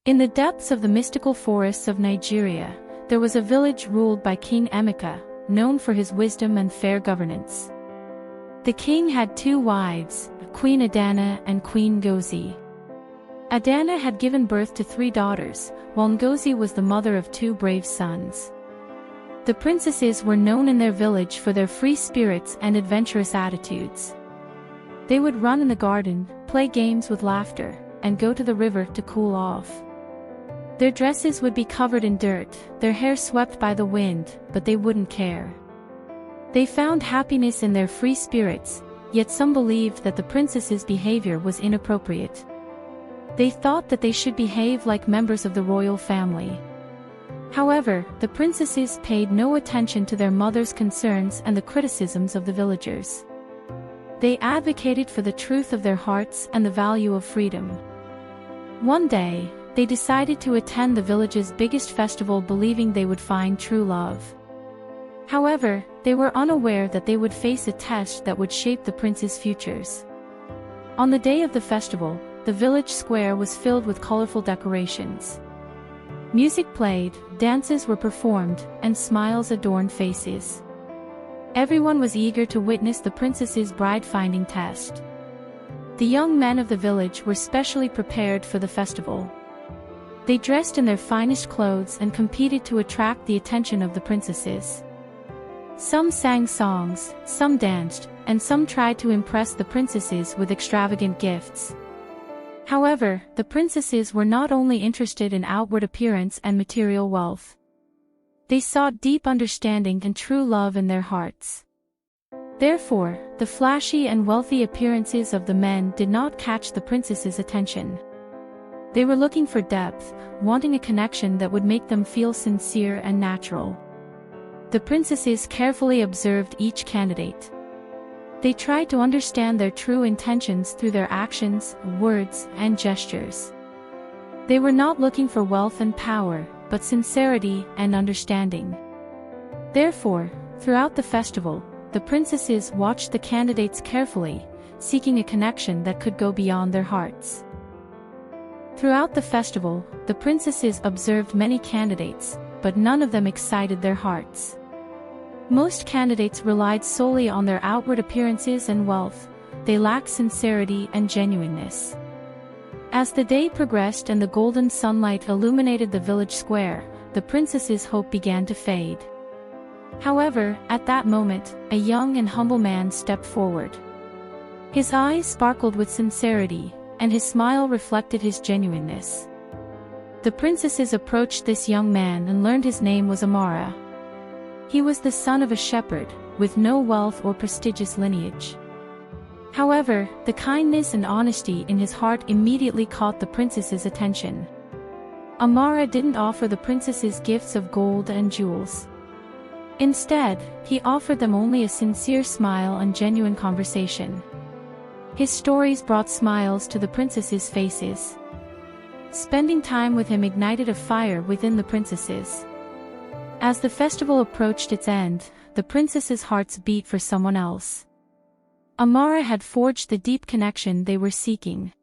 In the depths of the mystical forests of Nigeria, there was a village ruled by King Emeka, known for his wisdom and fair governance. The king had two wives, Queen Adana and Queen Ngozi. Adana had given birth to 3 daughters, while Ngozi was the mother of 2 brave sons. The princesses were known in their village for their free spirits and adventurous attitudes. They would run in the garden, play games with laughter, and go to the river to cool off. Their dresses would be covered in dirt, their hair swept by the wind, but they wouldn't care. They found happiness in their free spirits, yet some believed that the princesses' behavior was inappropriate. They thought that they should behave like members of the royal family. However, the princesses paid no attention to their mother's concerns and the criticisms of the villagers. They advocated for the truth of their hearts and the value of freedom. One day, they decided to attend the village's biggest festival, believing they would find true love. However, they were unaware that they would face a test that would shape the prince's futures. On the day of the festival, the village square was filled with colorful decorations. Music played, dances were performed, and smiles adorned faces. Everyone was eager to witness the princess's bride-finding test. The young men of the village were specially prepared for the festival. They dressed in their finest clothes and competed to attract the attention of the princesses. Some sang songs, some danced, and some tried to impress the princesses with extravagant gifts. However, the princesses were not only interested in outward appearance and material wealth. They sought deep understanding and true love in their hearts. Therefore, the flashy and wealthy appearances of the men did not catch the princesses' attention. They were looking for depth, wanting a connection that would make them feel sincere and natural. The princesses carefully observed each candidate. They tried to understand their true intentions through their actions, words, and gestures. They were not looking for wealth and power, but sincerity and understanding. Therefore, throughout the festival, the princesses watched the candidates carefully, seeking a connection that could go beyond their hearts. Throughout the festival, the princesses observed many candidates, but none of them excited their hearts. Most candidates relied solely on their outward appearances and wealth. They lacked sincerity and genuineness. As the day progressed and the golden sunlight illuminated the village square, the princess's hope began to fade. However, at that moment, a young and humble man stepped forward. His eyes sparkled with sincerity, and his smile reflected his genuineness. The princesses approached this young man and learned his name was Amara. He was the son of a shepherd, with no wealth or prestigious lineage. However, the kindness and honesty in his heart immediately caught the princess's attention. Amara didn't offer the princesses gifts of gold and jewels. Instead, he offered them only a sincere smile and genuine conversation. His stories brought smiles to the princesses' faces. Spending time with him ignited a fire within the princesses. As the festival approached its end, the princesses' hearts beat for someone else. Amara had forged the deep connection they were seeking.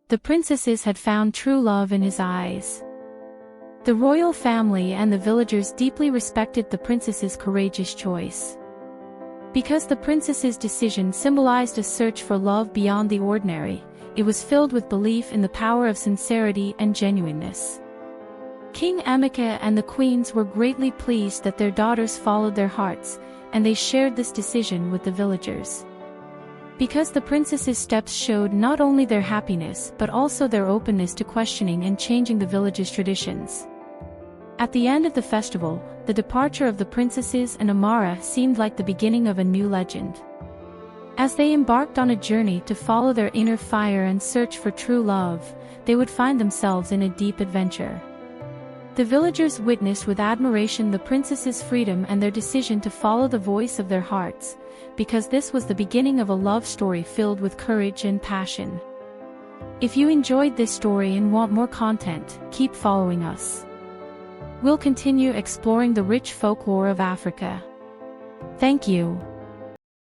The princesses had found true love in his eyes. The royal family and the villagers deeply respected the princess's courageous choice. Because the princess's decision symbolized a search for love beyond the ordinary, it was filled with belief in the power of sincerity and genuineness. King Emeka and the queens were greatly pleased that their daughters followed their hearts, and they shared this decision with the villagers. Because the princesses' steps showed not only their happiness but also their openness to questioning and changing the village's traditions. At the end of the festival, the departure of the princesses and Amara seemed like the beginning of a new legend. As they embarked on a journey to follow their inner fire and search for true love, they would find themselves in a deep adventure. The villagers witnessed with admiration the princesses' freedom and their decision to follow the voice of their hearts, because this was the beginning of a love story filled with courage and passion. If you enjoyed this story and want more content, keep following us. We'll continue exploring the rich folklore of Africa. Thank you.